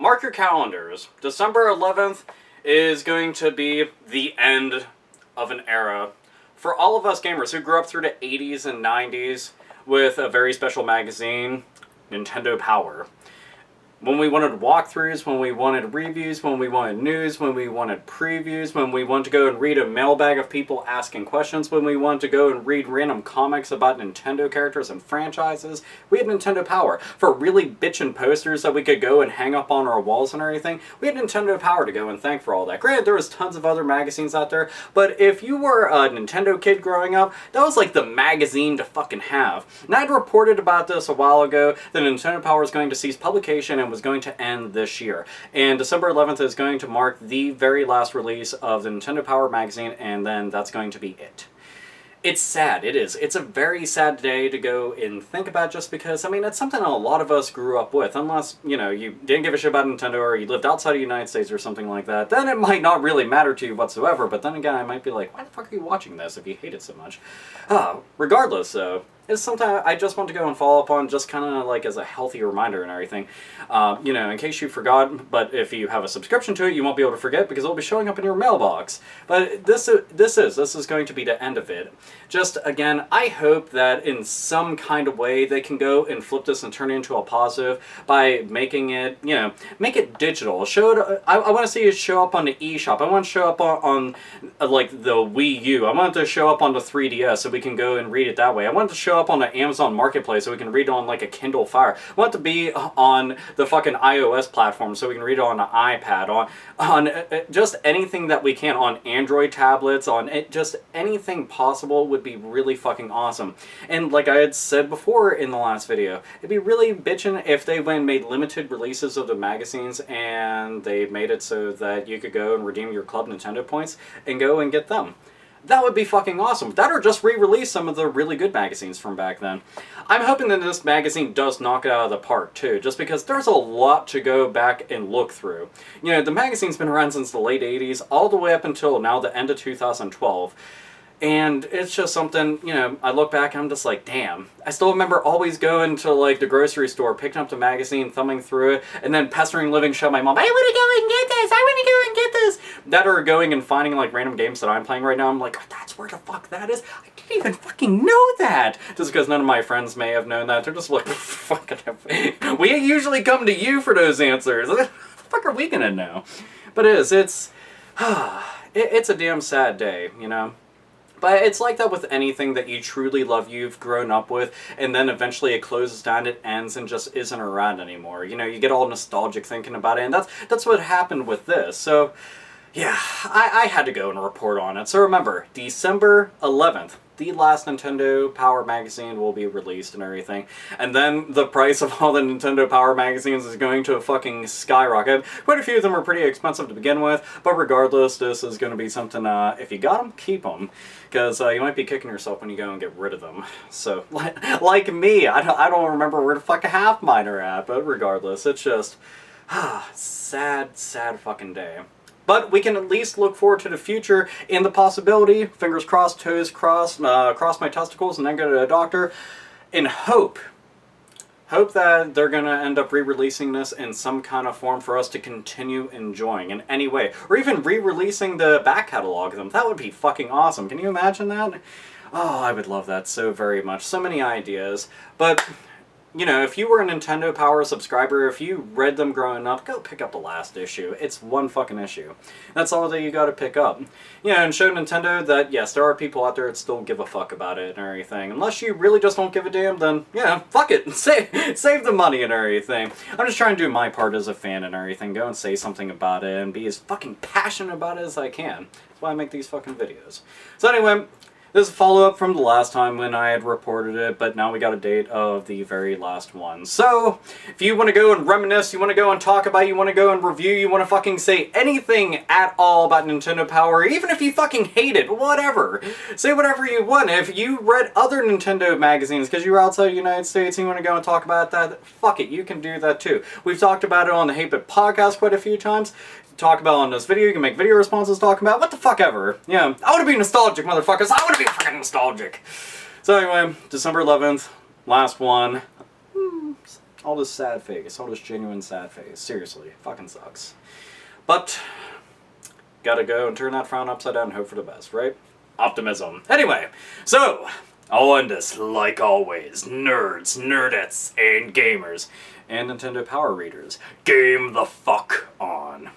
mark your calendars. December 11th is going to be the end of an era for all of us gamers who grew up through the 80s and 90s with a very special magazine, Nintendo Power. When we wanted walkthroughs, when we wanted reviews, when we wanted news, when we wanted previews, when we wanted to go and read a mailbag of people asking questions, when we wanted to go and read random comics about Nintendo characters and franchises, we had Nintendo Power. For really bitchin' posters that we could go and hang up on our walls and everything, we had Nintendo Power to go and thank for all that. Granted, there was tons of other magazines out there, but if you were a Nintendo kid growing up, that was like the magazine to fucking have. And I'd reported about this a while ago, that Nintendo Power is going to cease publication and was going to end this year. And December 11th is going to mark the very last release of the Nintendo Power magazine, and then that's going to be it. It's sad, it is. It's a very sad day to go and think about, just because, I mean, it's something a lot of us grew up with. Unless, you know, you didn't give a shit about Nintendo or you lived outside of the United States or something like that, then it might not really matter to you whatsoever. But then again, I might be like, why the fuck are you watching this if you hate it so much? Regardless, though, it's something I just want to go and follow up on, just kind of like as a healthy reminder and everything. You know, in case you forgot, but if you have a subscription to it, you won't be able to forget because it'll be showing up in your mailbox. But this is going to be the end of it. Just, again, I hope that in some kind of way they can go and flip this and turn it into a positive by making it, you know, make it digital. Show it, I want to see it show up on the eShop. I want to show up on like, the Wii U. I want it to show up on the 3DS so we can go and read it that way. I want it to show up on the Amazon Marketplace so we can read it on, like, a Kindle Fire. I want it to be on the fucking iOS platform so we can read it on an iPad, on just anything that we can, on Android tablets, on just anything possible would be really fucking awesome. And like I had said before in the last video, it'd be really bitchin' if they went and made limited releases of the magazines and they made it so that you could go and redeem your Club Nintendo points and go and get them. That would be fucking awesome. That, or just re-release some of the really good magazines from back then. I'm hoping that this magazine does knock it out of the park too, just because there's a lot to go back and look through. You know, the magazine's been around since the late 80s, all the way up until now, the end of 2012. And it's just something, you know, I look back and I'm just like, damn. I still remember always going to, like, the grocery store, picking up the magazine, thumbing through it, and then pestering Living Show my mom, I want to go and get this! I want to go and get this! That, or going and finding, like, random games that I'm playing right now. I'm like, oh, that's where the fuck that is? I didn't even fucking know that! Just because none of my friends may have known that. They're just like, fucking, we usually come to you for those answers. What the fuck are we gonna know? But it's a damn sad day, you know? But it's like that with anything that you truly love, you've grown up with, and then eventually it closes down, it ends, and just isn't around anymore. You know, you get all nostalgic thinking about it, and that's what happened with this. So, yeah, I had to go and report on it. So remember, December 11th, the last Nintendo Power magazine will be released and everything. And then the price of all the Nintendo Power magazines is going to fucking skyrocket. Quite a few of them are pretty expensive to begin with, but regardless, this is going to be something, if you got them, keep them. Because you might be kicking yourself when you go and get rid of them. So, like me, I don't remember where the fuck half mine are at, but regardless, it's just, sad, sad fucking day. But we can at least look forward to the future and the possibility, fingers crossed, toes crossed, cross my testicles and then go to a doctor, and hope that they're going to end up re-releasing this in some kind of form for us to continue enjoying in any way. Or even re-releasing the back catalog of them. That would be fucking awesome. Can you imagine that? Oh, I would love that so very much. So many ideas. But, you know, if you were a Nintendo Power subscriber, if you read them growing up, go pick up the last issue. It's one fucking issue. That's all that you gotta pick up. You know, and show Nintendo that, yes, there are people out there that still give a fuck about it and everything. Unless you really just don't give a damn, then, yeah, fuck it. Save the money and everything. I'm just trying to do my part as a fan and everything. Go and say something about it and be as fucking passionate about it as I can. That's why I make these fucking videos. So anyway, this is a follow-up from the last time when I had reported it, but now we got a date of the very last one. So, if you want to go and reminisce, you want to go and talk about, you want to go and review, you want to fucking say anything at all about Nintendo Power, even if you fucking hate it, whatever. Say whatever you want. If you read other Nintendo magazines because you were outside the United States and you want to go and talk about that, fuck it, you can do that too. We've talked about it on the Hate Bit podcast quite a few times. Talk about on this video, you can make video responses talking about what the fuck ever. Yeah, I want to be nostalgic, motherfuckers. I want to be fucking nostalgic. So anyway, December 11th, last one. All this sad face, all this genuine sad face. Seriously, fucking sucks. But, gotta go and turn that frown upside down and hope for the best, right? Optimism. Anyway, so, I'll end this, like always, nerds, nerdettes, and gamers, and Nintendo Power Readers. Game the fuck on.